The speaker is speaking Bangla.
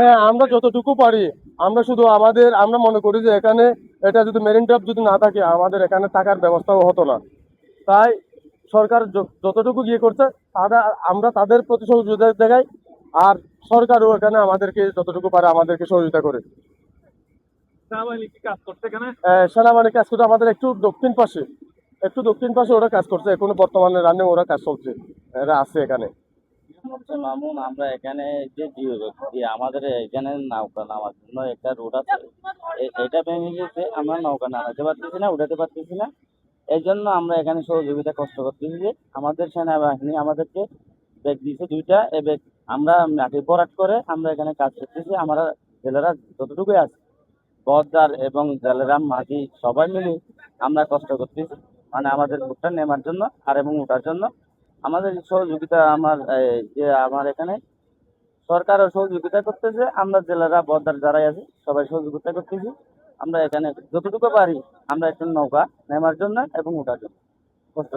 হ্যাঁ, আমরা যতটুকু পারি, আমরা শুধু আমরা মনে করি যে এখানে এটা যদি মেরিন ড্রাইভ যদি না থাকে আমাদের এখানে থাকার ব্যবস্থাও হতো না। তাই সরকার যতটুকু গিয়ে করছে তারা আমরা তাদের প্রতি সহযোগিতা দেখাই, আর সরকারও এখানে আমাদেরকে যতটুকু পারে আমাদেরকে সহযোগিতা করে। সেনাবাহিনী কি কাজ করছে এখানে? সেনাবাহিনী কাজ করছে আমাদের একটু দক্ষিণ পাশে ওরা কাজ করছে, এখনো বর্তমানে রানিং ওরা কাজ চলছে, এরা আছে এখানে। আচ্ছা মামুন, আমরা এখানে যে আমাদের এখানে নৌকা নামার জন্য একটা রোড আছে, এটা ভেঙে গেছে। আমরা নৌকা নামাতে পারতেছি না, উঠাতে পারতেছি না। এই জন্য আমরা এখানে সহযোগিতা কষ্ট করতেছি যে আমাদের সেনাবাহিনী আমাদেরকে ব্যাগ দিয়েছে দুইটা। এ ব্যাগ আমরা মাটি ভরাট করে আমরা এখানে কাজ করতেছি। আমরা জেলেরা যতটুকুই আছে, বদ্দার এবং জেলেরা মাঝি সবাই মিলে আমরা কষ্ট করতেছি, মানে আমাদের ভুট্টা নেওয়ার জন্য আর এবং ওঠার জন্য। আমাদের সহযোগিতা যে আমার এখানে সরকারও সহযোগিতা করতেছে, আমরা জেলেরা বদ্দার যারাই আছে সবাই সহযোগিতা করতেছি। আমরা এখানে যতটুকু পারি আমরা একটা নৌকা নেওয়ার জন্য এবং ওঠার জন্য কষ্ট